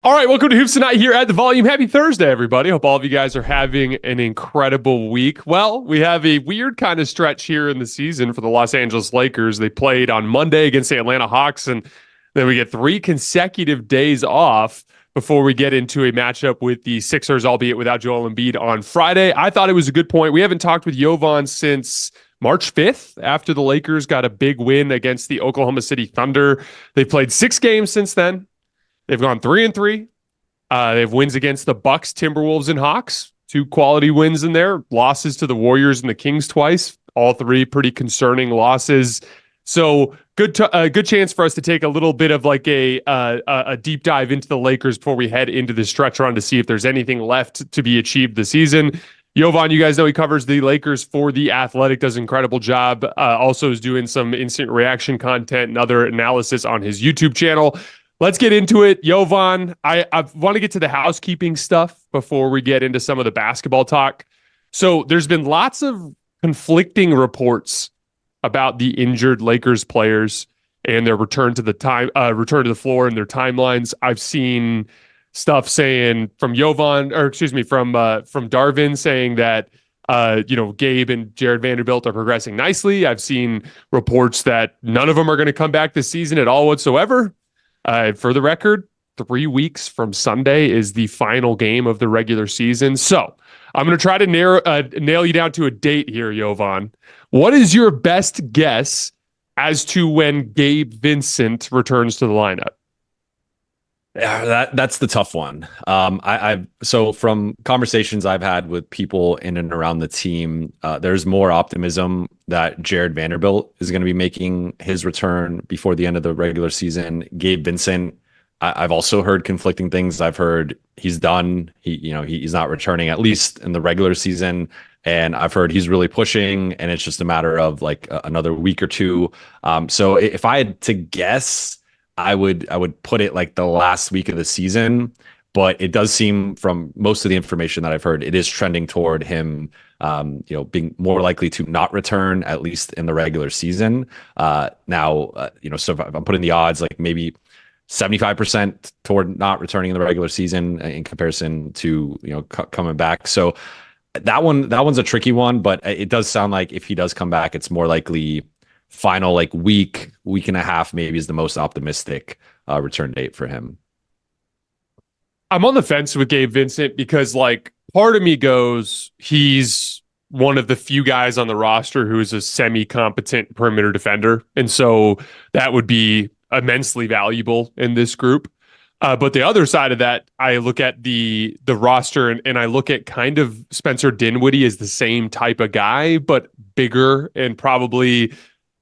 All right, welcome to Hoops Tonight here at the Volume. Happy Thursday, everybody. Hope all of you guys are having an incredible week. Well, we have a weird kind of stretch here in the season for the Los Angeles Lakers. They played on Monday against the Atlanta Hawks, and then we get 3 consecutive days off before we get into a matchup with the Sixers, albeit without Joel Embiid on Friday. I thought it was a good point. We haven't talked with Jovan since March 5th after the Lakers got a big win against the Oklahoma City Thunder. They've played 6 games since then. They've gone 3-3. They have wins against the Bucks, Timberwolves, and Hawks. 2 quality wins in there. Losses to the Warriors and the Kings twice. All 3 pretty concerning losses. So good chance for us to take a little bit of like a deep dive into the Lakers before we head into the stretch run to see if there's anything left to be achieved this season. Jovan, you guys know he covers the Lakers for The Athletic, does an incredible job. Also is doing some instant reaction content and other analysis on his YouTube channel. Let's get into it. Jovan, I want to get to the housekeeping stuff before we get into some of the basketball talk. So there's been lots of conflicting reports about the injured Lakers players and their return to the floor and their timelines. I've seen stuff saying from Darvin saying that Gabe and Jarred Vanderbilt are progressing nicely. I've seen reports that none of them are going to come back this season at all whatsoever. For the record, 3 weeks from Sunday is the final game of the regular season. So I'm going to try to nail you down to a date here, Jovan. What is your best guess as to when Gabe Vincent returns to the lineup? Yeah, that's the tough one. So from conversations I've had with people in and around the team, there's more optimism that Jarred Vanderbilt is going to be making his return before the end of the regular season. Gabe Vincent, I've also heard conflicting things. I've heard he's done. He's not returning, at least in the regular season. And I've heard he's really pushing, and it's just a matter of like another week or two. So if I had to guess, I would put it like the last week of the season, but it does seem from most of the information that I've heard, it is trending toward him, being more likely to not return, at least in the regular season. So if I'm putting the odds, like maybe 75% toward not returning in the regular season in comparison to, coming back. So that one's a tricky one, but it does sound like if he does come back, it's more likely final like week and a half maybe is the most optimistic return date for him. I'm on the fence with Gabe Vincent because like part of me goes, he's one of the few guys on the roster who is a semi-competent perimeter defender. And so that would be immensely valuable in this group. But the other side of that, I look at the roster and I look at kind of Spencer Dinwiddie as the same type of guy, but bigger and probably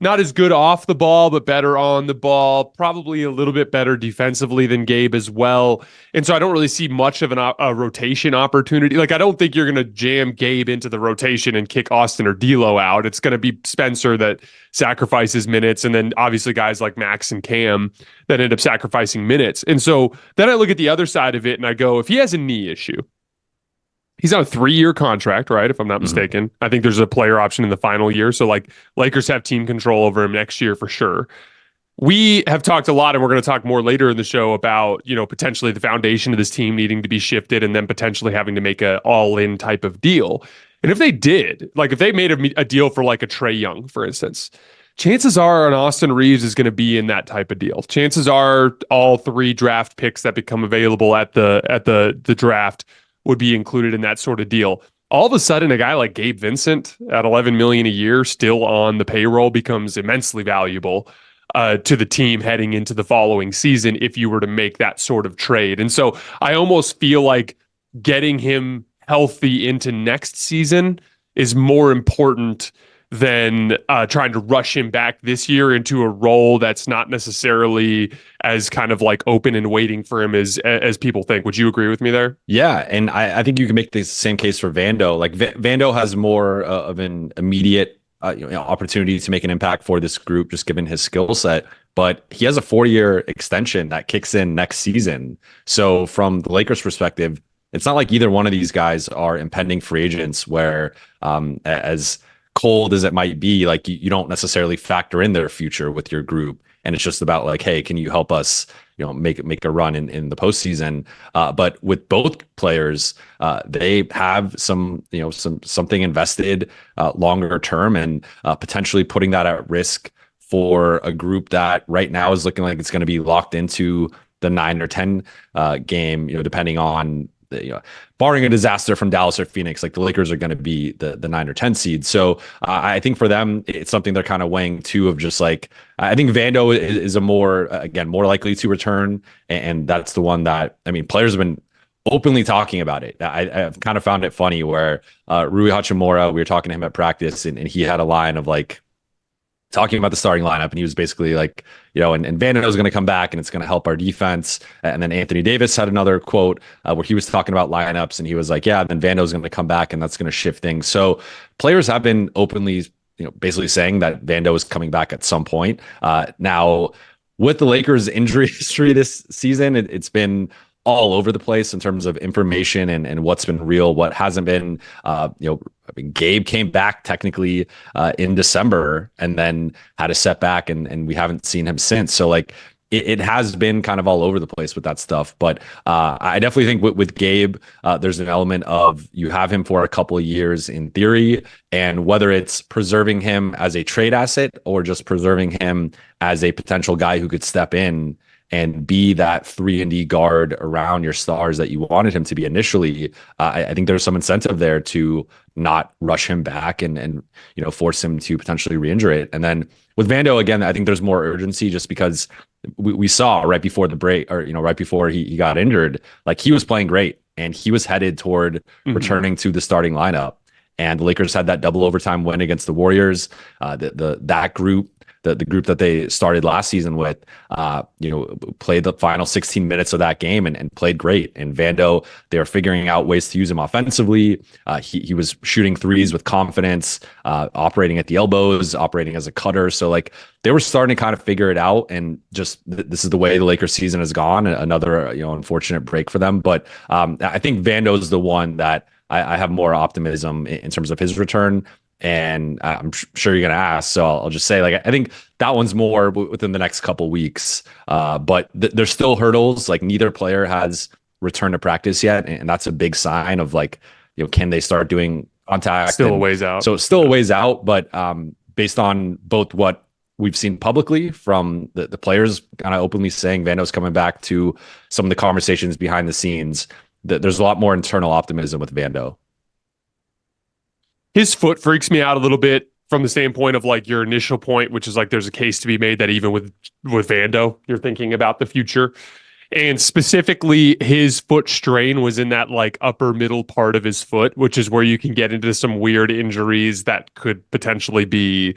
not as good off the ball, but better on the ball, probably a little bit better defensively than Gabe as well. And so I don't really see much of a rotation opportunity. Like, I don't think you're going to jam Gabe into the rotation and kick Austin or D'Lo out. It's going to be Spencer that sacrifices minutes. And then obviously guys like Max and Cam that end up sacrificing minutes. And so then I look at the other side of it and I go, if he has a knee issue, he's on a 3-year contract, right? If I'm not mistaken. I think there's a player option in the final year. So like Lakers have team control over him next year for sure. We have talked a lot, and we're going to talk more later in the show about, potentially the foundation of this team needing to be shifted and then potentially having to make a all-in type of deal. And if they did, like if they made a deal for like a Trae Young, for instance, chances are an Austin Reeves is going to be in that type of deal. Chances are all 3 draft picks that become available at the draft would be included in that sort of deal. All of a sudden, a guy like Gabe Vincent at $11 million a year still on the payroll becomes immensely valuable to the team heading into the following season if you were to make that sort of trade. And so I almost feel like getting him healthy into next season is more important than trying to rush him back this year into a role that's not necessarily as kind of like open and waiting for him as people think. Would you agree with me there? Yeah, and I think you can make the same case for Vando. Like Vando has more of an immediate opportunity to make an impact for this group, just given his skill set. But he has a 4-year extension that kicks in next season. So from the Lakers' perspective, it's not like either one of these guys are impending free agents where as cold as it might be, like you don't necessarily factor in their future with your group. And it's just about like, hey, can you help us, make a run in the postseason. But with both players, they have something invested longer term, and potentially putting that at risk for a group that right now is looking like it's going to be locked into the 9 or 10 game, depending on barring a disaster from Dallas or Phoenix, like the Lakers are going to be the 9 or 10 seed. So I think for them, it's something they're kind of weighing too, of just like, I think Vando is a more likely to return. And that's the one that, I mean, players have been openly talking about it. I've kind of found it funny where Rui Hachimura, we were talking to him at practice, and he had a line of like, talking about the starting lineup, and he was basically like, and Vando is going to come back and it's going to help our defense. And then Anthony Davis had another quote where he was talking about lineups, and he was like, yeah, then Vando is going to come back and that's going to shift things. So players have been openly, basically saying that Vando is coming back at some point. Now, with the Lakers' injury history this season, it's been all over the place in terms of information and what's been real, what hasn't been. I mean, Gabe came back technically in December and then had a setback, and we haven't seen him since. So like it has been kind of all over the place with that stuff. But I definitely think with Gabe, there's an element of you have him for a couple of years in theory, and whether it's preserving him as a trade asset or just preserving him as a potential guy who could step in and be that 3-and-D guard around your stars that you wanted him to be initially, I think there's some incentive there to not rush him back and force him to potentially re-injure it. And then with Vando, again, I think there's more urgency just because we saw right before the break, or right before he got injured, like he was playing great and he was headed toward returning to the starting lineup. And the Lakers had that double overtime win against the Warriors. That group, the group that they started last season with, played the final 16 minutes of that game and played great. And Vando, they were figuring out ways to use him offensively. He was shooting threes with confidence, operating at the elbows, operating as a cutter. So like they were starting to kind of figure it out. And just this is the way the Lakers season has gone. Another unfortunate break for them. But I think Vando is the one that I have more optimism in terms of his return. And I'm sure you're going to ask, so I'll just say, like, I think that one's more within the next couple weeks. But there's still hurdles. Like neither player has returned to practice yet, and that's a big sign of like, can they start doing contact? Still a ways out. So it's still a ways out. But based on both what we've seen publicly from the players kind of openly saying Vando's coming back, to some of the conversations behind the scenes, there's a lot more internal optimism with Vando. His foot freaks me out a little bit from the standpoint of like your initial point, which is like there's a case to be made that even with Vando, you're thinking about the future. And specifically, his foot strain was in that like upper middle part of his foot, which is where you can get into some weird injuries that could potentially be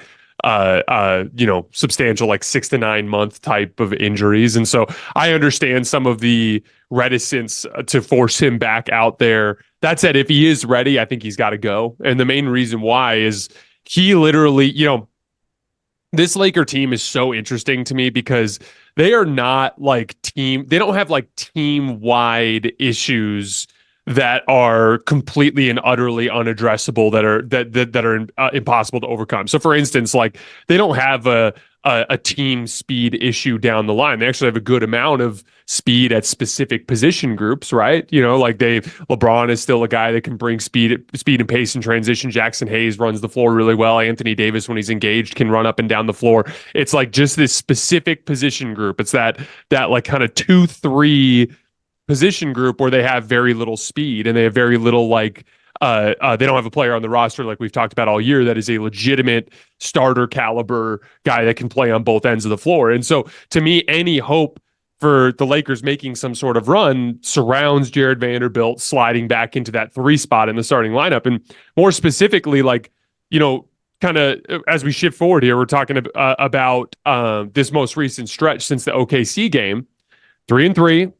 substantial, like 6 to 9 month type of injuries. And so I understand some of the reticence to force him back out there. That said, if he is ready, I think he's got to go. And the main reason why is he literally, this Laker team is so interesting to me because they are not like they don't have like team wide issues that are completely and utterly unaddressable, that are impossible to overcome. So for instance, like they don't have a team speed issue down the line. They actually have a good amount of speed at specific position groups, right? Like LeBron is still a guy that can bring speed and pace in transition. Jackson Hayes runs the floor really well. Anthony Davis, when he's engaged, can run up and down the floor. It's like just this specific position group. It's that like kind of 2-3 position group where they have very little speed and they have very little like they don't have a player on the roster like we've talked about all year that is a legitimate starter caliber guy that can play on both ends of the floor. And so to me, any hope for the Lakers making some sort of run surrounds Jarred Vanderbilt sliding back into that 3 spot in the starting lineup. And more specifically, like, kind of as we shift forward here, we're talking about this most recent stretch since the OKC game, 3-3.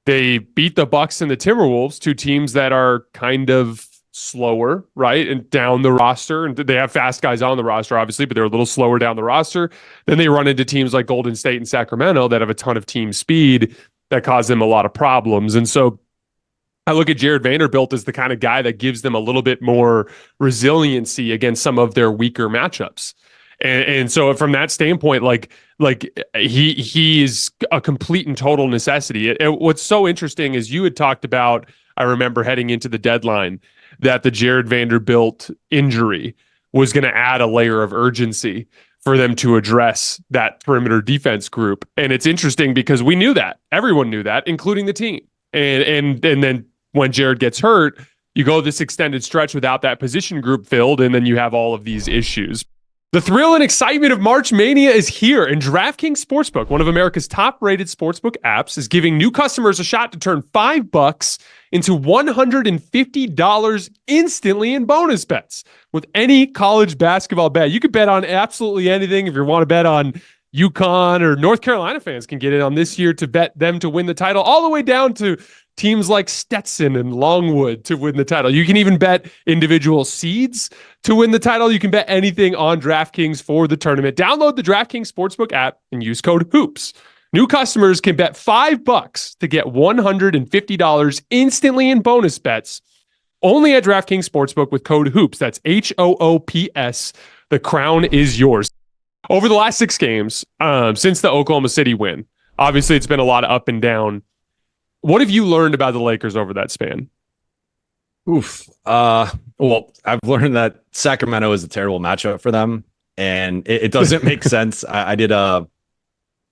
They beat the Bucks and the Timberwolves, 2 teams that are kind of slower, right? And down the roster. And they have fast guys on the roster, obviously, but they're a little slower down the roster. Then they run into teams like Golden State and Sacramento that have a ton of team speed that cause them a lot of problems. And so I look at Jarred Vanderbilt as the kind of guy that gives them a little bit more resiliency against some of their weaker matchups. And so from that standpoint, he is a complete and total necessity. What's so interesting is you had talked about, I remember heading into the deadline, that the Jarred Vanderbilt injury was going to add a layer of urgency for them to address that perimeter defense group. And it's interesting because we knew that. Everyone knew that, including the team. And then when Jarred gets hurt, you go this extended stretch without that position group filled, and then you have all of these issues. The thrill and excitement of March Mania is here, and DraftKings Sportsbook, one of America's top-rated sportsbook apps, is giving new customers a shot to turn $5 into $150 instantly in bonus bets with any college basketball bet. You could bet on absolutely anything. If you want to bet on UConn, or North Carolina fans can get in on this year to bet them to win the title, all the way down to teams like Stetson and Longwood to win the title. You can even bet individual seeds to win the title. You can bet anything on DraftKings for the tournament. Download the DraftKings Sportsbook app and use code HOOPS. New customers can bet $5 to get $150 instantly in bonus bets only at DraftKings Sportsbook with code HOOPS. That's HOOPS. The crown is yours. Over the last 6 games, since the Oklahoma City win, obviously it's been a lot of up and down. What have you learned about the Lakers over that span? Well, I've learned that Sacramento is a terrible matchup for them, and it doesn't make sense. I did a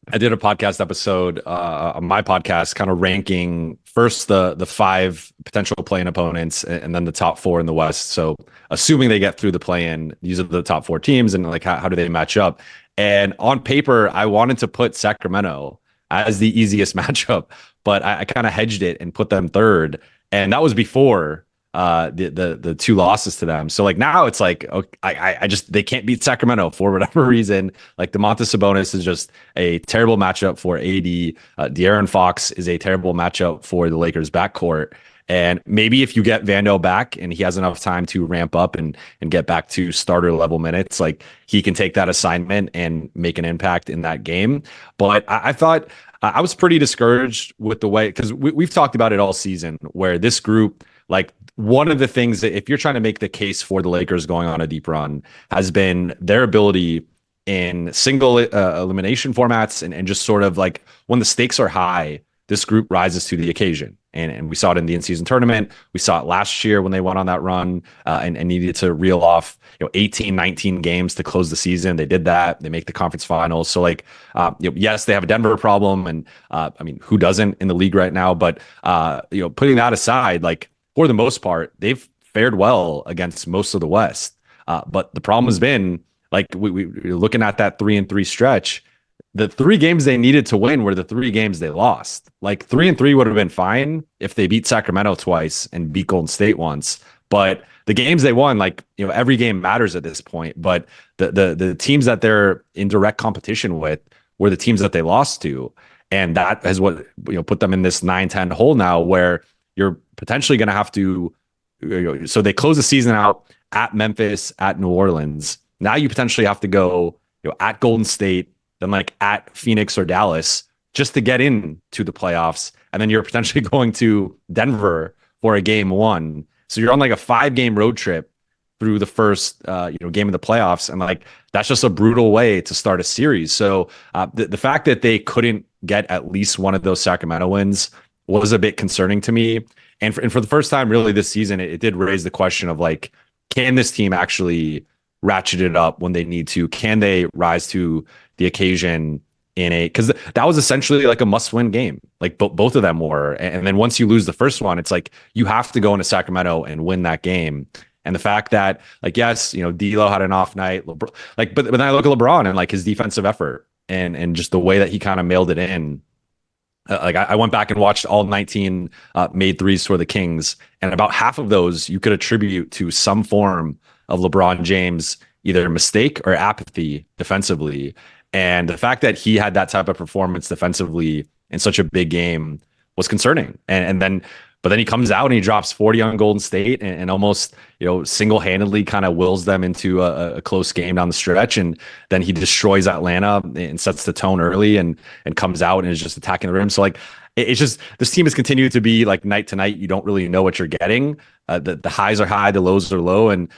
podcast episode on my podcast, kind of ranking first the 5 potential play-in opponents and then the top 4 in the West. So assuming they get through the play-in, these are the top 4 teams, and like how do they match up? And on paper, I wanted to put Sacramento as the easiest matchup, but I kind of hedged it and put them third, and that was before the 2 losses to them. So like now it's like, okay, I just, they can't beat Sacramento for whatever reason. Like Domantas Sabonis is just a terrible matchup for AD. De'Aaron Fox is a terrible matchup for the Lakers backcourt. And maybe if you get Vando back and he has enough time to ramp up and get back to starter level minutes, like he can take that assignment and make an impact in that game. But I thought I was pretty discouraged with the way, because we've talked about it all season, where this group, like one of the things that if you're trying to make the case for the Lakers going on a deep run has been their ability in single elimination formats and just sort of like when the stakes are high, this group rises to the occasion. And we saw it in the in-season tournament. We saw it last year when they went on that run and needed to reel off 18, 19 games to close the season. They did that. They make the conference finals. So like, yes, they have a Denver problem. And I mean, who doesn't in the league right now? But, putting that aside, like for the most part, they've fared well against most of the West. But the problem has been like we're looking at that 3-3 stretch. The 3 games they needed to win were the 3 games they lost. Like 3-3 would have been fine if they beat Sacramento twice and beat Golden State once. But the games they won, like, every game matters at this point. But the teams that they're in direct competition with were the teams that they lost to. And that is what, put them in this 9-10 hole now where you're potentially going to have to, so they close the season out at Memphis, at New Orleans. Now you potentially have to go, at Golden State, then like at Phoenix or Dallas just to get into the playoffs. And then you're potentially going to Denver for a game 1. So you're on like a 5-game road trip through the first, game of the playoffs. And like, that's just a brutal way to start a series. So the fact that they couldn't get at least one of those Sacramento wins was a bit concerning to me. And for the first time really this season, it did raise the question of like, can this team actually ratchet it up when they need to? Can they rise to the occasion because that was essentially like a must-win game. Like both of them were. And then once you lose the first one, it's like you have to go into Sacramento and win that game. And the fact that, like, yes, D'Lo had an off night, but then I look at LeBron and like his defensive effort and just the way that he kind of mailed it in. I went back and watched all 19 made threes for the Kings, and about half of those you could attribute to some form of LeBron James, either mistake or apathy defensively. And the fact that he had that type of performance defensively in such a big game was concerning. But then he comes out and he drops 40 on Golden State and almost, single-handedly kind of wills them into a close game down the stretch. And then he destroys Atlanta and sets the tone early and comes out and is just attacking the rim. So like, it's just, this team has continued to be like night to night. You don't really know what you're getting. The highs are high, the lows are low. And,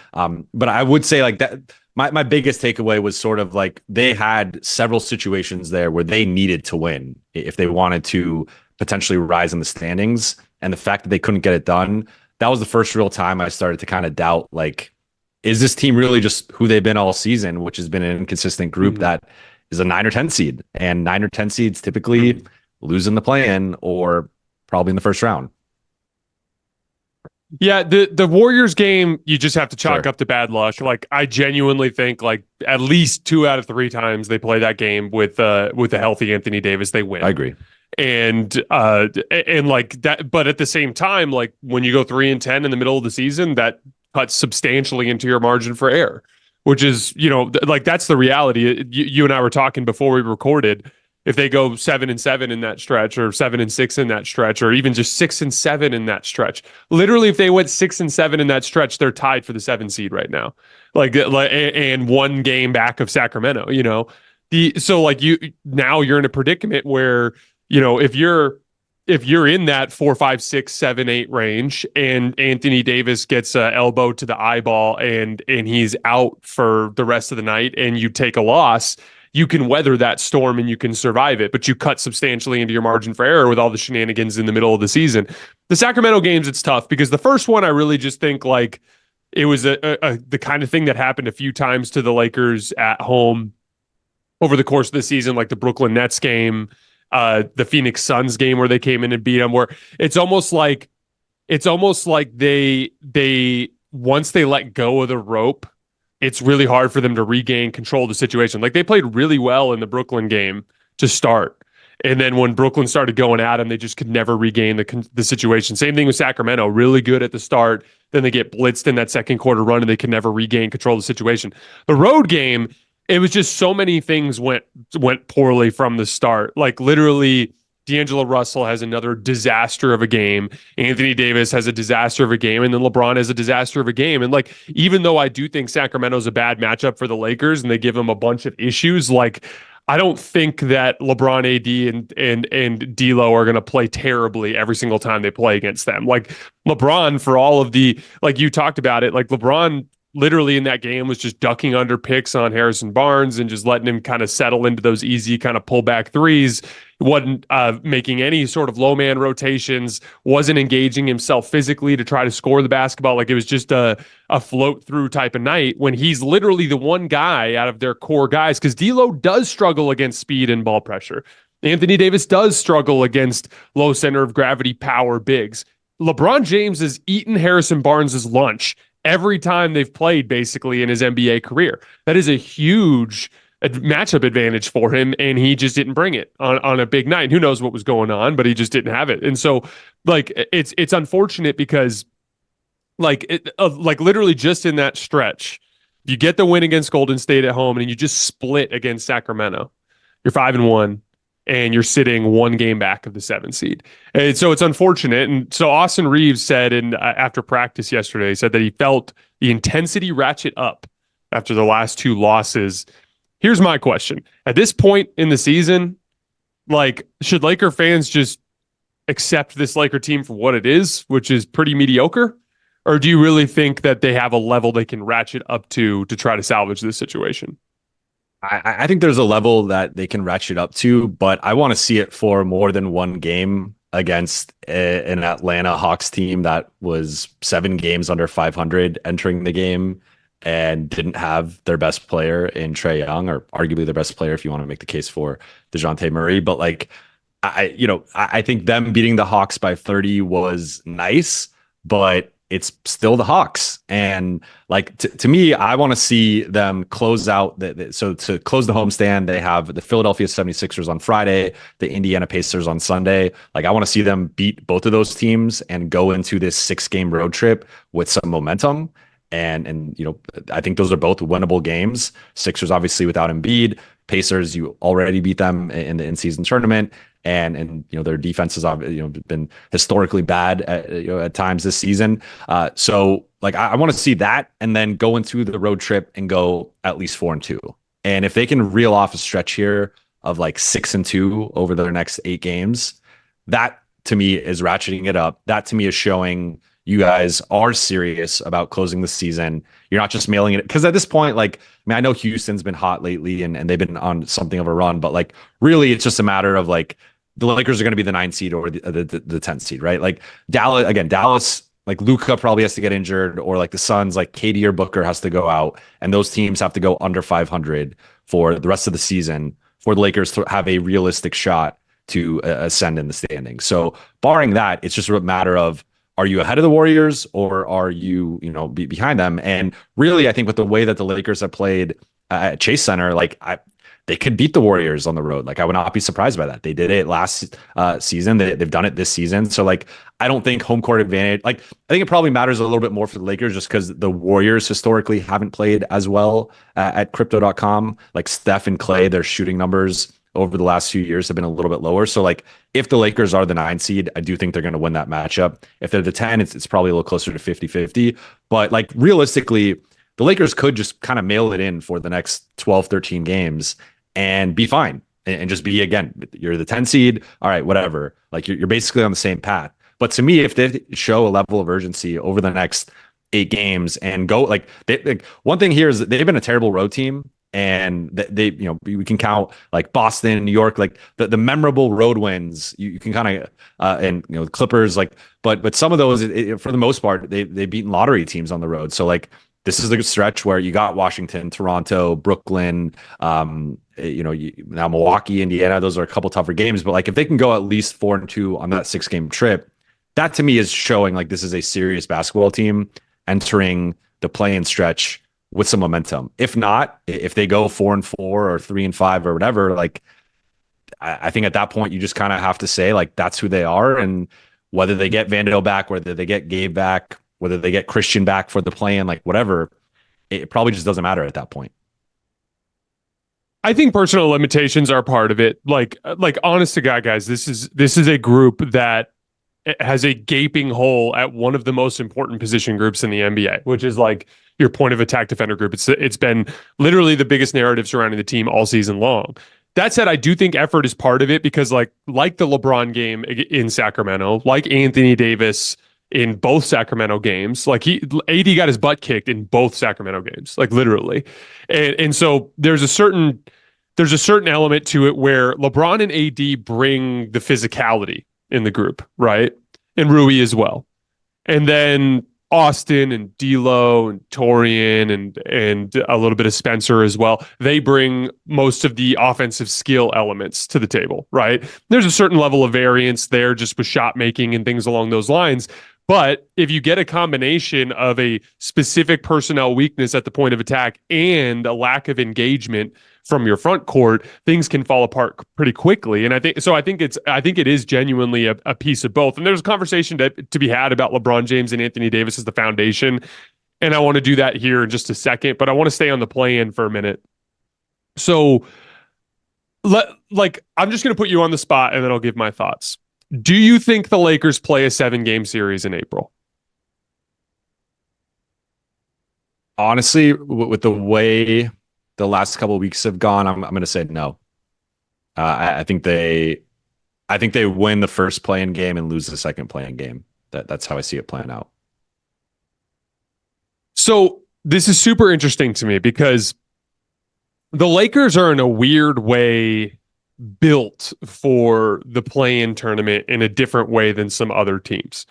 but I would say like that my biggest takeaway was sort of like they had several situations there where they needed to win if they wanted to potentially rise in the standings. And the fact that they couldn't get it done, that was the first real time I started to kind of doubt, like, is this team really just who they've been all season, which has been an inconsistent group that is a 9 or 10 seed. And 9 or 10 seeds typically lose in the play-in or probably in the first round. Yeah, the Warriors game, you just have to chalk up to bad luck. Like, I genuinely think like at least 2 out of 3 times they play that game with a healthy Anthony Davis, they win. I agree. And like that, but at the same time, like when you go 3-10 in the middle of the season, that cuts substantially into your margin for error, which is, like that's the reality. You and I were talking before we recorded. If they go 7-7 in that stretch, or 7-6 in that stretch, or even just 6-7 in that stretch, literally, if they went 6-7 in that stretch, they're tied for the 7 seed right now, and 1 game back of Sacramento. So like now you're in a predicament where if you're in that 4, 5, 6, 7, 8 range, and Anthony Davis gets an elbow to the eyeball and he's out for the rest of the night, and you take a loss, you can weather that storm and you can survive it, but you cut substantially into your margin for error with all the shenanigans in the middle of the season. The Sacramento games, it's tough because the first one, I really just think like it was the kind of thing that happened a few times to the Lakers at home over the course of the season, like the Brooklyn Nets game, the Phoenix Suns game where they came in and beat them, where it's almost like they once they let go of the rope, it's really hard for them to regain control of the situation. Like they played really well in the Brooklyn game to start. And then when Brooklyn started going at them, they just could never regain the situation. Same thing with Sacramento, really good at the start. Then they get blitzed in that second quarter run and they can never regain control of the situation. The road game, it was just so many things went poorly from the start. Like literally, D'Angelo Russell has another disaster of a game. Anthony Davis has a disaster of a game. And then LeBron has a disaster of a game. And like, even though I do think Sacramento's a bad matchup for the Lakers and they give them a bunch of issues, like, I don't think that LeBron AD and D'Lo are going to play terribly every single time they play against them. Like LeBron, for all of the, like you talked about it, like LeBron literally in that game was just ducking under picks on Harrison Barnes and just letting him kind of settle into those easy kind of pullback threes. Wasn't making any sort of low man rotations, wasn't engaging himself physically to try to score the basketball. Like it was just a float through type of night when he's literally the one guy out of their core guys, because D'Lo does struggle against speed and ball pressure. Anthony Davis does struggle against low center of gravity power bigs. LeBron James has eaten Harrison Barnes' lunch every time they've played basically in his NBA career. That is a huge matchup advantage for him, and he just didn't bring it on a big night. Who knows what was going on, but he just didn't have it. And so like it's unfortunate because like literally just in that stretch, you get the win against Golden State at home and you just split against Sacramento. You're 5-1 and you're sitting 1 game back of the 7 seed. And so it's unfortunate. And so Austin Reeves said after practice yesterday, he said that he felt the intensity ratchet up after the last 2 losses. Here's my question. At this point in the season, like, should Laker fans just accept this Laker team for what it is, which is pretty mediocre? Or do you really think that they have a level they can ratchet up to try to salvage this situation? I think there's a level that they can ratchet up to, but I want to see it for more than 1 game against an Atlanta Hawks team that was 7 games under 500 entering the game and didn't have their best player in Trae Young, or arguably their best player if you want to make the case for DeJounte Murray. But like, I think them beating the Hawks by 30 was nice, but it's still the Hawks. And like, to me, I want to see them close out. So to close the homestand, they have the Philadelphia 76ers on Friday, the Indiana Pacers on Sunday. Like, I want to see them beat both of those teams and go into this 6-game road trip with some momentum. And I think those are both winnable games. Sixers obviously without Embiid. Pacers, you already beat them in the in-season tournament, and their defense has been historically bad at times this season. So like I want to see that, and then go into the road trip and go at least 4-2. And if they can reel off a stretch here of like 6-2 over their next 8 games, that to me is ratcheting it up. That to me is showing you guys are serious about closing the season. You're not just mailing it. Because at this point, like, I mean, I know Houston's been hot lately and they've been on something of a run, but like, really, it's just a matter of like, the Lakers are going to be the 9th seed or the 10th seed, right? Like, Dallas, like, Luka probably has to get injured, or like the Suns, like, KD or Booker has to go out, and those teams have to go under 500 for the rest of the season for the Lakers to have a realistic shot to ascend in the standings. So barring that, it's just a matter of, are you ahead of the Warriors or are you, behind them? And really, I think with the way that the Lakers have played at Chase Center, like, they could beat the Warriors on the road. Like, I would not be surprised by that. They did it last season. They've done it this season. So, like, I don't think home court advantage, like, I think it probably matters a little bit more for the Lakers just because the Warriors historically haven't played as well at crypto.com. Like, Steph and Clay, their shooting numbers over the last few years have been a little bit lower. So, like, if the Lakers are the 9 seed, I do think they're going to win that matchup. If they're the 10, it's probably a little closer to 50-50. But, like, realistically, the Lakers could just kind of mail it in for the next 12, 13 games and be fine and just be, again, you're the 10 seed. All right, whatever. Like, you're basically on the same path. But to me, if they show a level of urgency over the next 8 games and go, like, one thing here is that they've been a terrible road team. And they, we can count like Boston, New York, like the memorable road wins. You can kind of, and Clippers, like, but some of those, for the most part, they've beaten lottery teams on the road. So, like, this is the stretch where you got Washington, Toronto, Brooklyn, now Milwaukee, Indiana. Those are a couple tougher games, but like, if they can go at least 4-2 on that 6-game trip, that to me is showing like this is a serious basketball team entering the play-in stretch with some momentum. If not, if they go 4-4 or 3-5 or whatever, like, I think at that point you just kind of have to say like that's who they are, and whether they get Vanderbilt back, whether they get Gabe back, whether they get Christian back for the play-in, like whatever, it probably just doesn't matter at that point. I think personal limitations are part of it. Like honest to God, guys, this is a group that has a gaping hole at one of the most important position groups in the NBA, which is like your point of attack defender group. It's been literally the biggest narrative surrounding the team all season long. That said, I do think effort is part of it because like the LeBron game in Sacramento, like Anthony Davis in both Sacramento games, like AD got his butt kicked in both Sacramento games, like literally. And so there's a certain element to it where LeBron and AD bring the physicality in the group, right? And Rui as well. And then Austin and D'Lo and Torian and a little bit of Spencer as well. They bring most of the offensive skill elements to the table, right? There's a certain level of variance there just with shot making and things along those lines. But if you get a combination of a specific personnel weakness at the point of attack and a lack of engagement from your front court, things can fall apart pretty quickly. And I think it is genuinely a piece of both. And there's a conversation to be had about LeBron James and Anthony Davis as the foundation. And I want to do that here in just a second, but I want to stay on the play-in for a minute. So I'm just going to put you on the spot and then I'll give my thoughts. Do you think the Lakers play a 7-game series in April? Honestly, with the way the last couple of weeks have gone, I'm going to say no. I think they win the first play-in game and lose the second play-in game. That's how I see it playing out. So this is super interesting to me because the Lakers are in a weird way built for the play-in tournament in a different way than some other teams.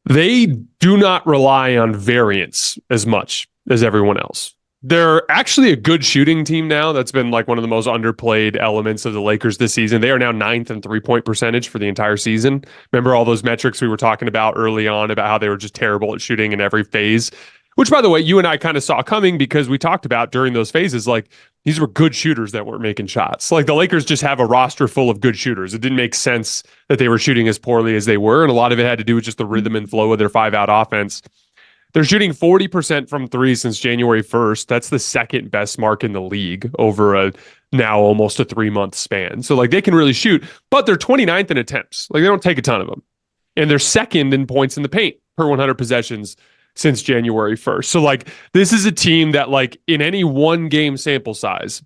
They do not rely on variance as much as everyone else. They're actually a good shooting team now. That's been like one of the most underplayed elements of the Lakers this season. They are now 9th in three-point percentage for the entire season. Remember all those metrics we were talking about early on about how they were just terrible at shooting in every phase, which, by the way, you and I kind of saw coming because we talked about during those phases, like these were good shooters that weren't making shots. Like the Lakers just have a roster full of good shooters. It didn't make sense that they were shooting as poorly as they were. And a lot of it had to do with just the rhythm and flow of their 5-out offense. They're shooting 40% from three since January 1st. That's the second best mark in the league over a now almost a 3-month span. So like they can really shoot, but they're 29th in attempts. Like they don't take a ton of them. And they're second in points in the paint per 100 possessions since January 1st. So like this is a team that like in any one game sample size,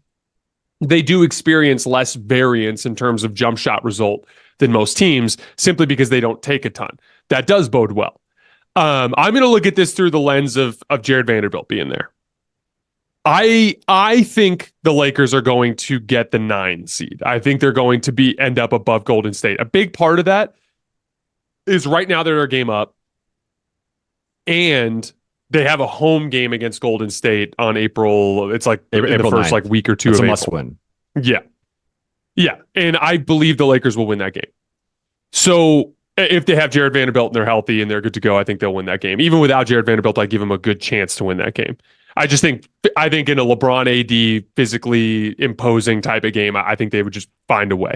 they do experience less variance in terms of jump shot result than most teams simply because they don't take a ton. That does bode well. I'm going to look at this through the lens of Jarred Vanderbilt being there. I think the Lakers are going to get the 9 seed. I think they're going to end up above Golden State. A big part of that is right now they're a game up, and they have a home game against Golden State on April. It's like in the first 9th. like week or two It's of a April. must win. Yeah. Yeah. And I believe the Lakers will win that game. So if they have Jarred Vanderbilt and they're healthy and they're good to go, I think they'll win that game. Even without Jarred Vanderbilt, I give them a good chance to win that game. I think in a LeBron AD physically imposing type of game, I think they would just find a way.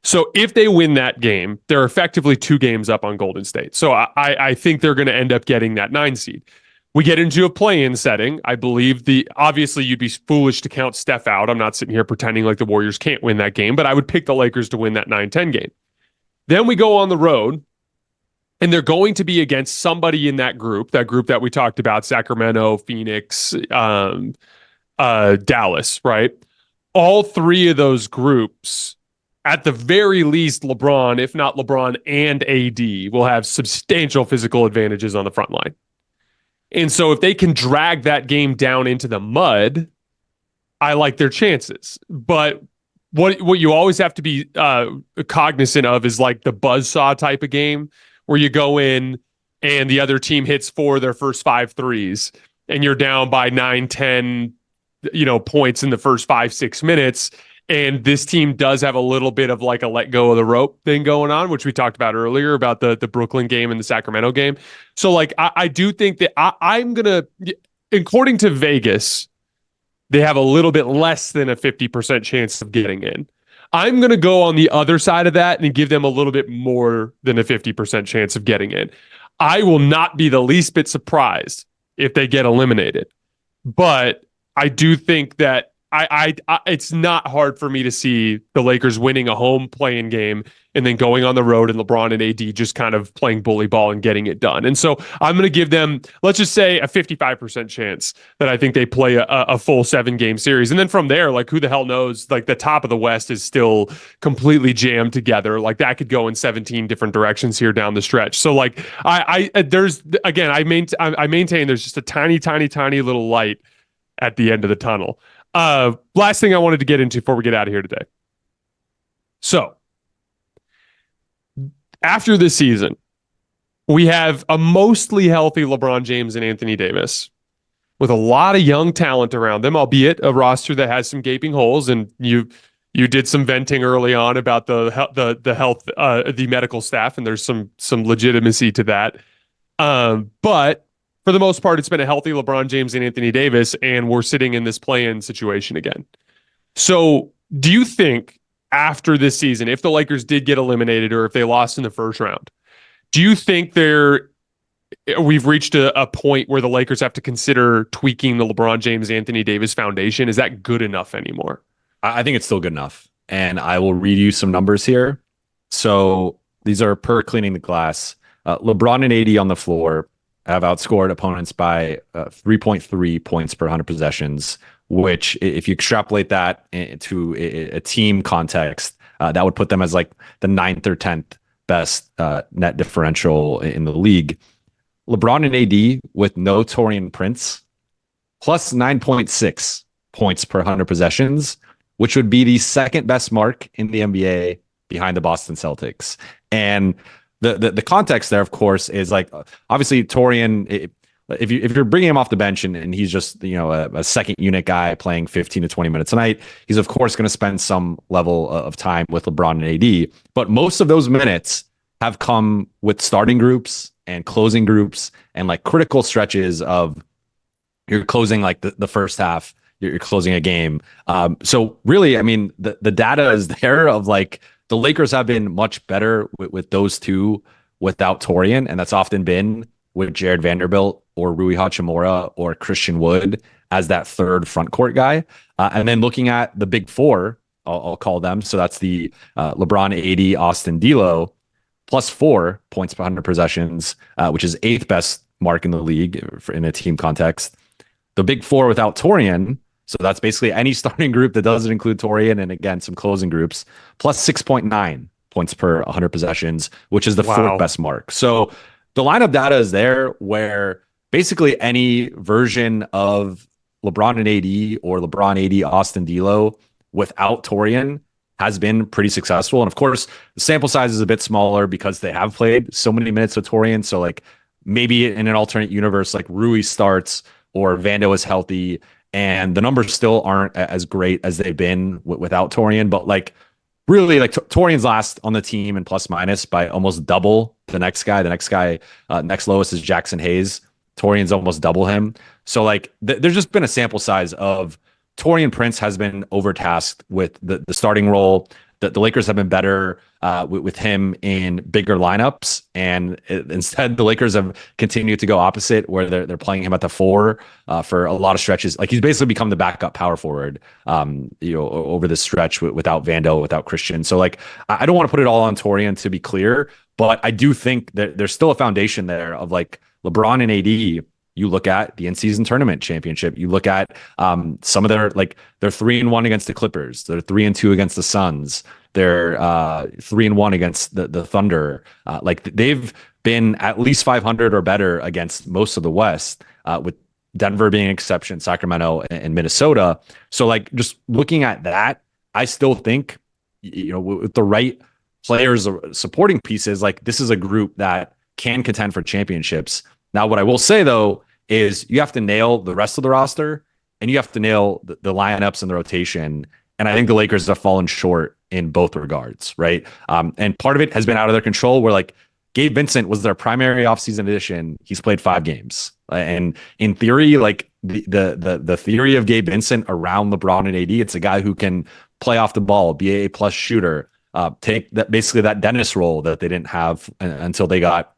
So if they win that game, they're effectively 2 games up on Golden State. So I think they're going to end up getting that 9 seed. We get into a play-in setting. I believe obviously you'd be foolish to count Steph out. I'm not sitting here pretending like the Warriors can't win that game, but I would pick the Lakers to win that 9-10 game. Then we go on the road, and they're going to be against somebody in that group that we talked about, Sacramento, Phoenix, Dallas, right? All 3 of those groups, at the very least, LeBron, if not LeBron and AD, will have substantial physical advantages on the front line. And so if they can drag that game down into the mud, I like their chances. But what you always have to be cognizant of is like the buzzsaw type of game where you go in and the other team hits 4 of their first 5 threes and you're down by 9, 10, points in the first 5-6 minutes. And this team does have a little bit of like a let go of the rope thing going on, which we talked about earlier about the Brooklyn game and the Sacramento game. So like, I do think that I'm going to, according to Vegas, they have a little bit less than a 50% chance of getting in. I'm going to go on the other side of that and give them a little bit more than a 50% chance of getting in. I will not be the least bit surprised if they get eliminated. But I do think that it's not hard for me to see the Lakers winning a home play-in game and then going on the road and LeBron and AD just kind of playing bully ball and getting it done. And so I'm going to give them, let's just say, a 55% chance that I think they play a full 7-game series. And then from there, like, who the hell knows? Like, the top of the West is still completely jammed together. Like, that could go in 17 different directions here down the stretch. So, like, I maintain there's just a tiny, tiny, tiny little light at the end of the tunnel. Last thing I wanted to get into before we get out of here today. So, after this season, we have a mostly healthy LeBron James and Anthony Davis with a lot of young talent around them, albeit a roster that has some gaping holes. And you did some venting early on about the health, the medical staff, and there's some legitimacy to that. But for the most part, it's been a healthy LeBron James and Anthony Davis, and we're sitting in this play-in situation again. So do you think after this season, if the Lakers did get eliminated or if they lost in the first round, do you think we've reached a point where the Lakers have to consider tweaking the LeBron James, Anthony Davis foundation? Is that good enough anymore? I think it's still good enough. And I will read you some numbers here. So these are per Cleaning the Glass. LeBron and AD on the floor have outscored opponents by 3.3 points per 100 possessions, which if you extrapolate that into a team context, that would put them as like the 9th or 10th best net differential in the league. LeBron and AD with no Taurean Prince, plus 9.6 points per 100 possessions, which would be the 2nd best mark in the NBA behind the Boston Celtics. And the context there, of course, is like, obviously Taurean, if you're bringing him off the bench and he's just, a second unit guy playing 15 to 20 minutes a night, he's of course going to spend some level of time with LeBron and AD, but most of those minutes have come with starting groups and closing groups and like critical stretches of you're closing like the first half, you're closing a game. So really, I mean, the data is there of like, the Lakers have been much better with those two without Taurean, and that's often been with Jarred Vanderbilt or Rui Hachimura or Christian Wood as that third front court guy. And then looking at the big four, I'll call them. So that's the LeBron, AD, Austin, D'Lo, plus 4 points per 100 possessions, which is 8th best mark in the league in a team context. The big four without Taurean, so that's basically any starting group that doesn't include Taurean, and again, some closing groups, plus 6.9 points per 100 possessions, which is the 4th best mark. So the lineup data is there where basically any version of LeBron and AD or LeBron AD Austin D'Lo without Torian has been pretty successful. And of course, the sample size is a bit smaller because they have played so many minutes with Torian. So like maybe in an alternate universe, like Rui starts or Vando is healthy, and the numbers still aren't as great as they've been without Torian. But like really, like Torian's last on the team in plus minus by almost double the next guy. The next guy, next lowest is Jackson Hayes. Torian's almost double him. So like there's just been a sample size of Torian Prince has been overtasked with the starting role. The Lakers have been better with him in bigger lineups, and instead the Lakers have continued to go opposite, where they're playing him at the 4 for a lot of stretches. Like he's basically become the backup power forward, over this stretch without Vando, without Christian. So like I don't want to put it all on Torian, to be clear, but I do think that there's still a foundation there of like LeBron and AD. You look at the in-season tournament championship. You look at some of their, like, they're 3-1 against the Clippers. They're 3-2 against the Suns. They're 3-1 against the Thunder. Like they've been at least 500 or better against most of the West, with Denver being an exception, Sacramento and Minnesota. So like just looking at that, I still think, with the right players or supporting pieces, like this is a group that can contend for championships. Now, what I will say though is you have to nail the rest of the roster, and you have to nail the lineups and the rotation. And I think the Lakers have fallen short in both regards, right? And part of it has been out of their control, where like Gabe Vincent was their primary offseason addition. He's played 5 games. And in theory, like the theory of Gabe Vincent around LeBron and AD, it's a guy who can play off the ball, be a plus shooter, take that basically that Dennis role that they didn't have until they got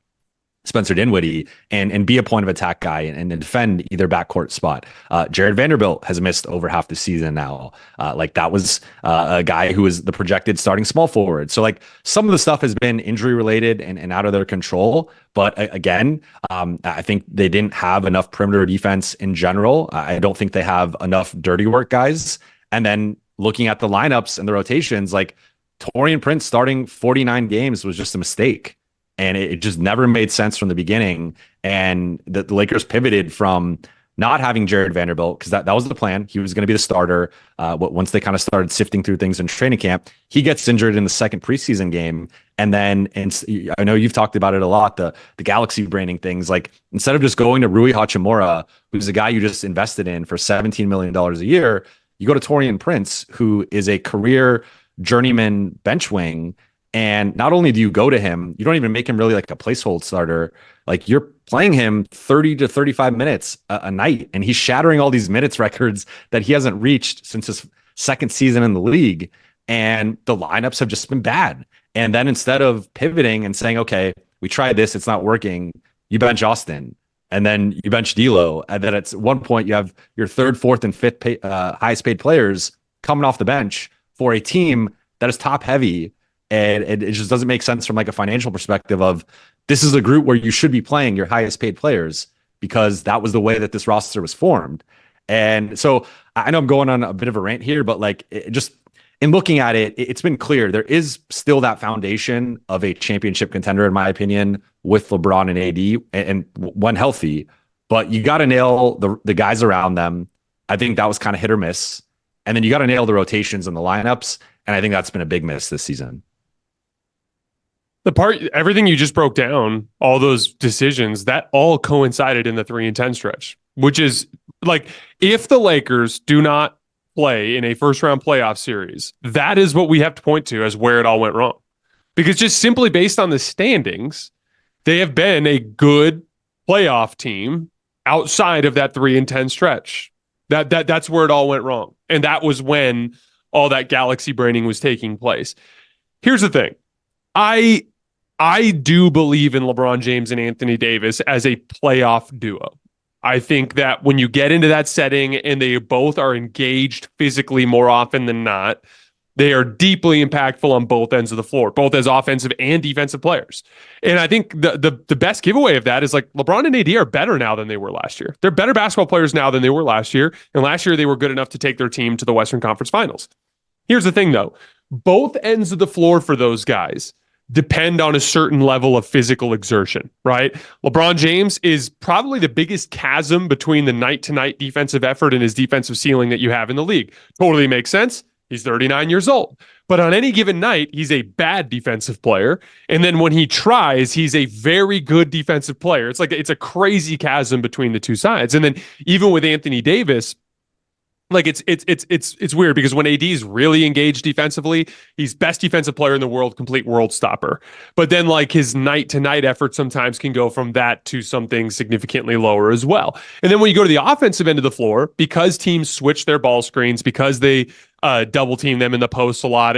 Spencer Dinwiddie, and be a point of attack guy and defend either backcourt spot. Jarred Vanderbilt has missed over half the season now. Like that was a guy who was the projected starting small forward. So like some of the stuff has been injury related and out of their control. But again, I think they didn't have enough perimeter defense in general. I don't think they have enough dirty work guys. And then looking at the lineups and the rotations, like Torian Prince starting 49 games was just a mistake. And it just never made sense from the beginning. And the Lakers pivoted from not having Jarred Vanderbilt, because that was the plan. He was going to be the starter. Once they kind of started sifting through things in training camp, he gets injured in the second preseason game. And then, and I know you've talked about it a lot, the galaxy braining things. Like instead of just going to Rui Hachimura, who's a guy you just invested in for $17 million a year, you go to Torian Prince, who is a career journeyman bench wing. And not only do you go to him, you don't even make him really like a placeholder starter. Like you're playing him 30 to 35 minutes a night, and he's shattering all these minutes records that he hasn't reached since his second season in the league. And the lineups have just been bad. And then instead of pivoting and saying, okay, we tried this, it's not working, you bench Austin, and then you bench D'Lo. And then at one point you have your third, fourth, and fifth highest paid players coming off the bench for a team that is top heavy. And it just doesn't make sense from like a financial perspective of this is a group where you should be playing your highest paid players, because that was the way that this roster was formed. And so I know I'm going on a bit of a rant here, but like just in looking at it, it's been clear there is still that foundation of a championship contender, in my opinion, with LeBron and AD and when healthy, but you got to nail the guys around them. I think that was kind of hit or miss. And then you got to nail the rotations and the lineups. And I think that's been a big miss this season. Everything you just broke down, all those decisions, that all coincided in the 3-10 stretch, which is like, if the Lakers do not play in a first round playoff series, that is what we have to point to as where it all went wrong. Because just simply based on the standings, they have been a good playoff team outside of that 3-10 stretch. That's where it all went wrong. And that was when all that galaxy braining was taking place. Here's the thing. I do believe in LeBron James and Anthony Davis as a playoff duo. I think that when you get into that setting and they both are engaged physically more often than not, they are deeply impactful on both ends of the floor, both as offensive and defensive players. And I think the best giveaway of that is like LeBron and AD are better now than they were last year. They're better basketball players now than they were last year. And last year they were good enough to take their team to the Western Conference Finals. Here's the thing though. Both ends of the floor for those guys, depend on a certain level of physical exertion, right? LeBron James is probably the biggest chasm between the night to night defensive effort and his defensive ceiling that you have in the league. Totally makes sense. He's 39 years old. But on any given night, he's a bad defensive player. And then when he tries, he's a very good defensive player. It's a crazy chasm between the two sides. And then even with Anthony Davis, like it's weird because when AD is really engaged defensively, he's best defensive player in the world, complete world stopper. But then like his night to night effort sometimes can go from that to something significantly lower as well. And then when you go to the offensive end of the floor, because teams switch their ball screens, because they double team them in the post a lot,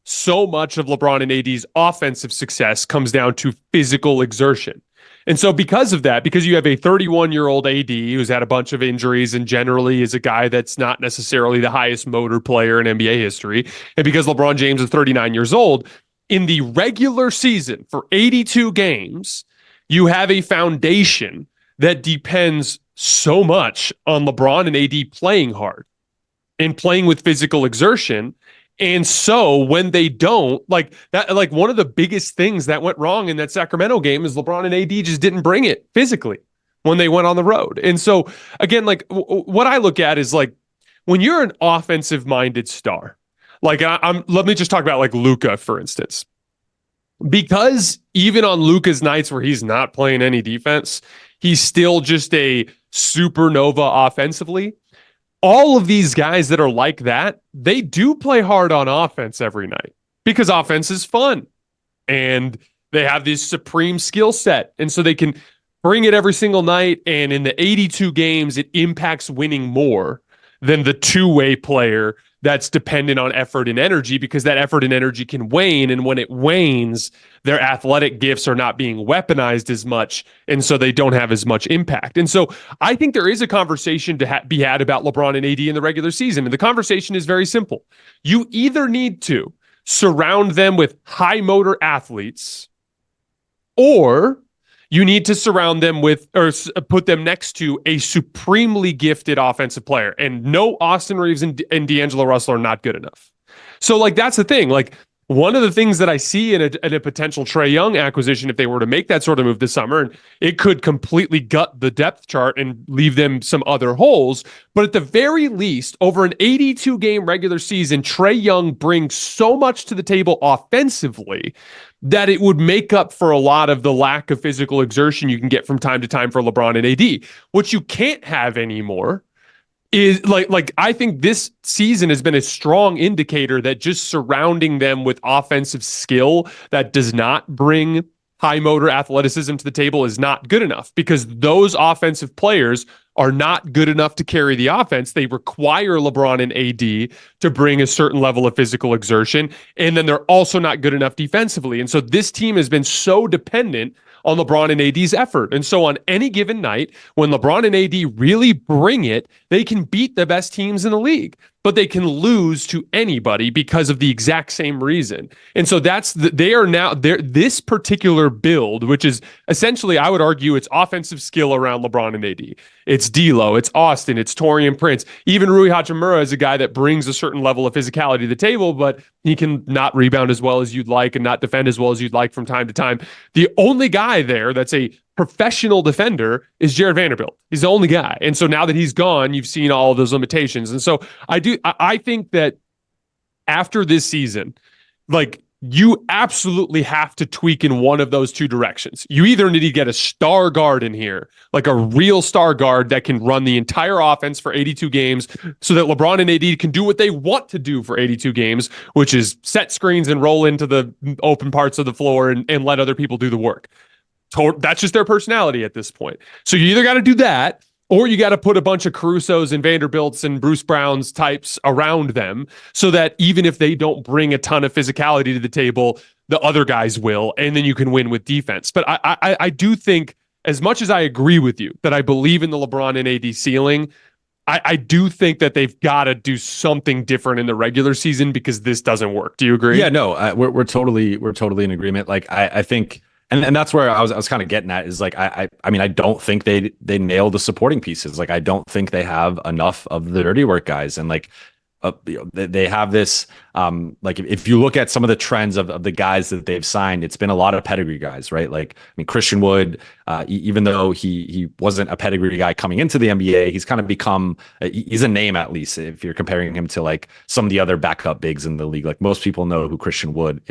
so much of LeBron and AD's offensive success comes down to physical exertion. And so because of that, because you have a 31-year-old AD who's had a bunch of injuries and generally is a guy that's not necessarily the highest motor player in NBA history, and because LeBron James is 39 years old, in the regular season for 82 games, you have a foundation that depends so much on LeBron and AD playing hard and playing with physical exertion. And so when they don't, like that, like one of the biggest things that went wrong in that Sacramento game is LeBron and AD just didn't bring it physically when they went on the road. And so again, like what I look at is like when you're an offensive minded star, like let me just talk about like Luka, for instance, because even on Luka's nights where he's not playing any defense, he's still just a supernova offensively. All of these guys that are like that, they do play hard on offense every night because offense is fun and they have this supreme skill set. And so they can bring it every single night. And in the 82 games, it impacts winning more than the two-way player that's dependent on effort and energy, because that effort and energy can wane. And when it wanes, their athletic gifts are not being weaponized as much. And so they don't have as much impact. And so I think there is a conversation to be had about LeBron and AD in the regular season. And the conversation is very simple. You either need to surround them with high motor athletes, or you need to surround them with, or put them next to a supremely gifted offensive player. And no, Austin Reeves and D'Angelo Russell are not good enough. So like, that's the thing. Like one of the things that I see in a potential Trae Young acquisition, if they were to make that sort of move this summer, and it could completely gut the depth chart and leave them some other holes. But at the very least, over an 82 game regular season, Trae Young brings so much to the table offensively that it would make up for a lot of the lack of physical exertion you can get from time to time for LeBron and AD. What you can't have anymore is like I think this season has been a strong indicator that just surrounding them with offensive skill that does not bring high motor athleticism to the table is not good enough, because those offensive players are not good enough to carry the offense. They require LeBron and AD to bring a certain level of physical exertion, and then they're also not good enough defensively. And so this team has been so dependent on LeBron and AD's effort. And so on any given night, when LeBron and AD really bring it, they can beat the best teams in the league, but they can lose to anybody because of the exact same reason. And so they are now this particular build, which is essentially, I would argue, it's offensive skill around LeBron and AD. It's D'Lo, it's Austin, it's Taurean Prince. Even Rui Hachimura is a guy that brings a certain level of physicality to the table, but he can not rebound as well as you'd like and not defend as well as you'd like from time to time. The only guy there that's a professional defender is Jarred Vanderbilt. He's the only guy. And so now that he's gone, you've seen all of those limitations. And so I think that after this season, like, you absolutely have to tweak in one of those two directions. You either need to get a star guard in here, like a real star guard that can run the entire offense for 82 games so that LeBron and AD can do what they want to do for 82 games, which is set screens and roll into the open parts of the floor and let other people do the work. That's just their personality at this point. So you either got to do that, or you got to put a bunch of Carusos and Vanderbilts and Bruce Browns types around them so that even if they don't bring a ton of physicality to the table, the other guys will, and then you can win with defense. But I do think, as much as I agree with you that I believe in the LeBron and AD ceiling, I do think that they've got to do something different in the regular season, because this doesn't work. Do you agree? Yeah, no, we're totally in agreement. Like I think. And that's where I was kind of getting at, is like, I mean, I don't think they nail the supporting pieces. Like, I don't think they have enough of the dirty work guys. And like, they have this like if you look at some of the trends of the guys that they've signed, it's been a lot of pedigree guys, right? Like, I mean, Christian Wood, even though he wasn't a pedigree guy coming into the NBA, he's kind of become he's a name, at least if you're comparing him to like some of the other backup bigs in the league. Like most people know who Christian Wood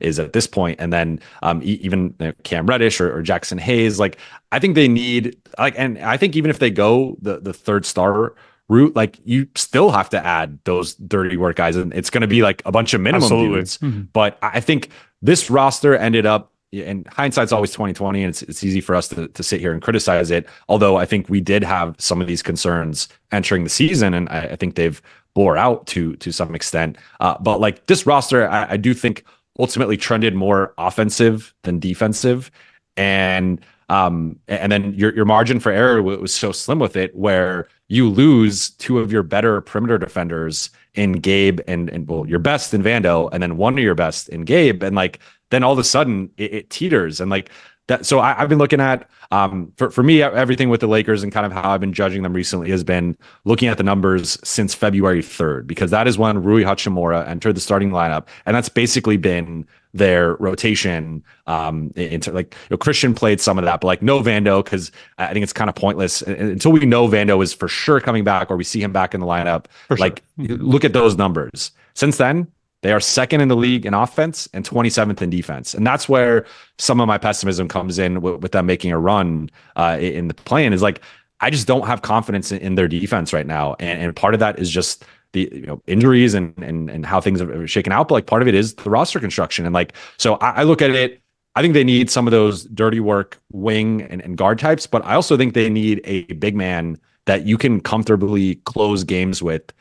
is at this point, and then even Cam Reddish or Jackson Hayes. Like I think they need and I think even if they go the third star route, like you still have to add those dirty work guys, and it's going to be like a bunch of minimum dudes. Mm-hmm. But I think this roster ended up, and hindsight's always 2020, and it's easy for us to sit here and criticize it. Although I think we did have some of these concerns entering the season, and I think they've bore out to some extent. But like this roster, I do think ultimately trended more offensive than defensive, and then your margin for error was so slim with it, where you lose two of your better perimeter defenders in Gabe and well, your best in Vando, and then one of your best in Gabe, and like then all of a sudden it teeters, and like that. So I've been looking at for me, everything with the Lakers and kind of how I've been judging them recently has been looking at the numbers since February 3rd, because that is when Rui Hachimura entered the starting lineup, and that's basically been their rotation. Into like Christian played some of that, but like no Vando, because I think it's kind of pointless until we know Vando is for sure coming back or we see him back in the lineup. Like look at those numbers. Since then, they are second in the league in offense and 27th in defense. And that's where some of my pessimism comes in with them making a run in the play-in, is like, I just don't have confidence in their defense right now. And part of that is just the injuries and how things have shaken out. But like part of it is the roster construction. And like, so I look at it, I think they need some of those dirty work wing and guard types, but I also think they need a big man that you can comfortably close games with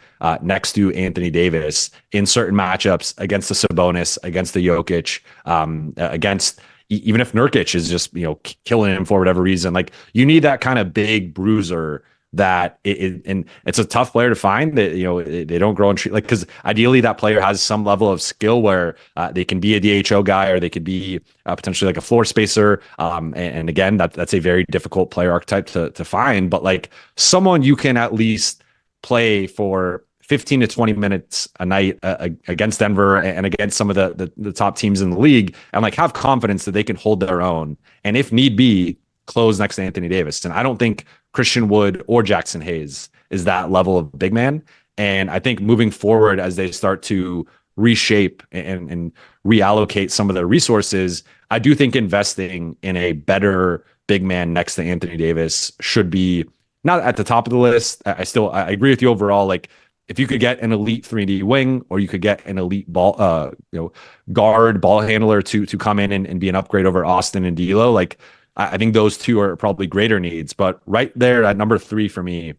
next to Anthony Davis in certain matchups against the Sabonis, against the Jokic, against even if Nurkic is just killing him for whatever reason. Like you need that kind of big bruiser that and it's a tough player to find, that they don't grow and treat, like, because ideally that player has some level of skill where they can be a DHO guy, or they could be potentially like a floor spacer, and again that's a very difficult player archetype to find. But like someone you can at least play for 15 to 20 minutes a night against Denver and against some of the top teams in the league, and like have confidence that they can hold their own, and if need be close next to Anthony Davis. And I don't think Christian Wood or Jackson Hayes is that level of big man. And I think moving forward, as they start to reshape and reallocate some of their resources, I do think investing in a better big man next to Anthony Davis should be not at the top of the list. I agree with you overall. Like if you could get an elite 3D wing, or you could get an elite guard ball handler to come in and be an upgrade over Austin and D'Lo, like I think those two are probably greater needs. But right there at number 3 for me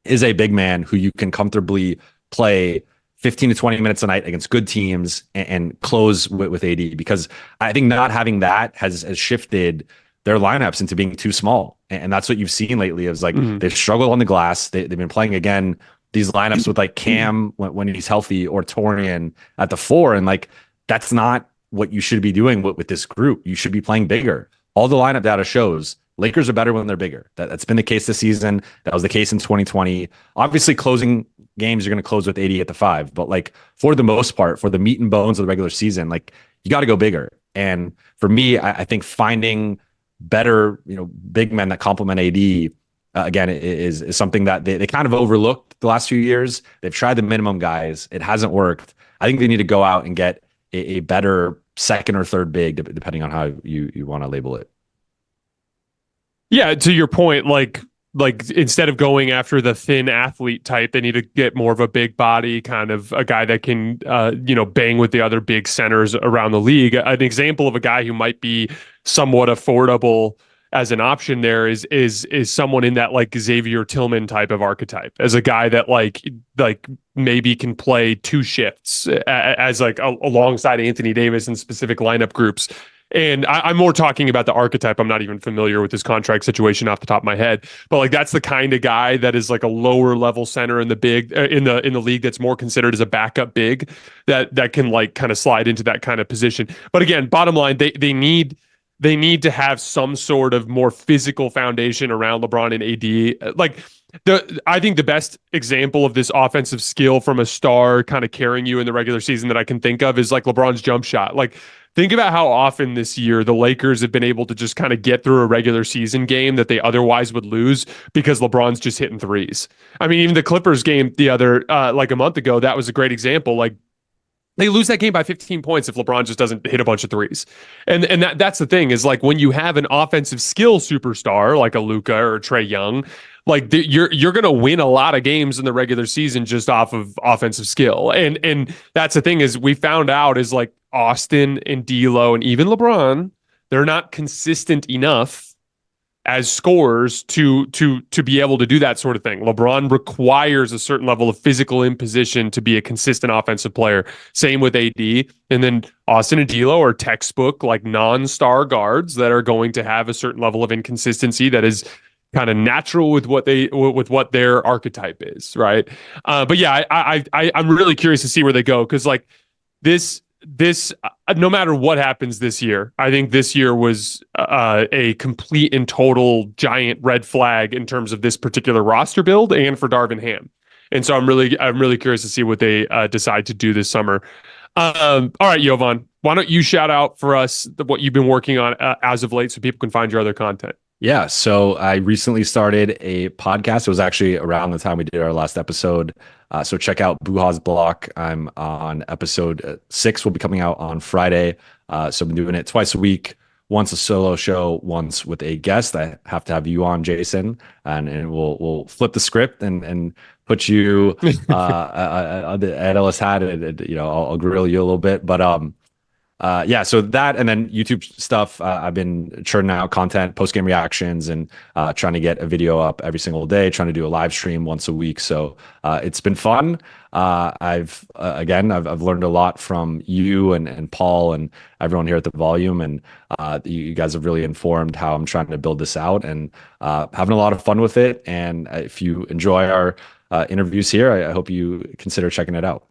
is a big man who you can comfortably play 15 to 20 minutes a night against good teams and close with AD, because I think not having that has shifted their lineups into being too small. And that's what you've seen lately, is like they've struggled on the glass. They've been playing again these lineups with like Cam when he's healthy, or Torian at the 4. And like, that's not what you should be doing with this group. You should be playing bigger. All the lineup data shows Lakers are better when they're bigger. That's been the case this season. That was the case in 2020. Obviously, closing games, you're going to close with 80 at the 5. But like for the most part, for the meat and bones of the regular season, like you got to go bigger. And for me, I think finding better, big men that complement AD, again, is something that they kind of overlooked the last few years. They've tried the minimum guys. It hasn't worked. I think they need to go out and get a better second or third big, depending on how you want to label it. Yeah, to your point, like instead of going after the thin athlete type, they need to get more of a big body, kind of a guy that can bang with the other big centers around the league. An example of a guy who might be somewhat affordable as an option there is someone in that like Xavier Tillman type of archetype, as a guy that like maybe can play 2 shifts as like alongside Anthony Davis in specific lineup groups. And I'm more talking about the archetype. I'm not even familiar with his contract situation off the top of my head, but like that's the kind of guy that is like a lower level center in the big in the league, that's more considered as a backup big, that can like kind of slide into that kind of position. But again, bottom line, they need to have some sort of more physical foundation around LeBron and AD. Like I think the best example of this offensive skill from a star kind of carrying you in the regular season that I can think of is like LeBron's jump shot. Like, think about how often this year the Lakers have been able to just kind of get through a regular season game that they otherwise would lose because LeBron's just hitting threes. I mean, even the Clippers game the other like a month ago, that was a great example. Like, they lose that game by 15 points if LeBron just doesn't hit a bunch of threes. And that's the thing is like when you have an offensive skill superstar like a Luka or a Trae Young, like you're going to win a lot of games in the regular season just off of offensive skill. And that's the thing is we found out is like Austin and D'Lo and even LeBron, they're not consistent enough as scorers to be able to do that sort of thing. LeBron requires a certain level of physical imposition to be a consistent offensive player. Same with AD. And then Austin and D'Lo are textbook like non-star guards that are going to have a certain level of inconsistency that is kind of natural with what their archetype is, right? But yeah, I'm really curious to see where they go because like this no matter what happens this year, I think this year was a complete and total giant red flag in terms of this particular roster build and for Darvin Ham. And so I'm really curious to see what they decide to do this summer. All right, Jovan, why don't you shout out for us what you've been working on as of late so people can find your other content? Yeah, so I recently started a podcast. It was actually around the time we did our last episode. So check out Buha's Block. I'm on episode 6. Will be coming out on Friday. So I've been doing it twice a week. Once a solo show, once with a guest. I have to have you on, Jason, and we'll flip the script and put you at Ellis hat. I'll grill you a little bit, but yeah, so that and then YouTube stuff. I've been churning out content, post game reactions, and trying to get a video up every single day. Trying to do a live stream once a week. So it's been fun. I've learned a lot from you and Paul and everyone here at the Volume, and you guys have really informed how I'm trying to build this out and having a lot of fun with it. And if you enjoy our interviews here, I hope you consider checking it out.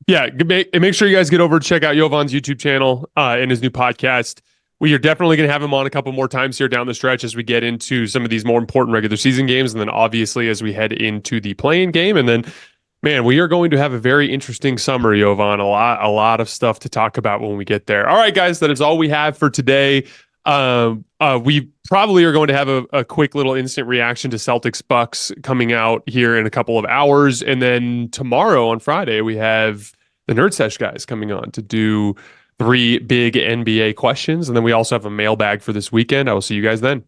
Yeah, make sure you guys get over to check out Jovan's YouTube channel and his new podcast. We are definitely going to have him on a couple more times here down the stretch as we get into some of these more important regular season games, and then obviously as we head into the playing game. And then, man, we are going to have a very interesting summer, Jovan. A lot of stuff to talk about when we get there. All right, guys, that is all we have for today. We probably are going to have a quick little instant reaction to Celtics Bucks coming out here in a couple of hours, and then tomorrow on Friday we have the Nerd Sesh guys coming on to do 3 big NBA questions. And then we also have a mailbag for this weekend. I will see you guys then.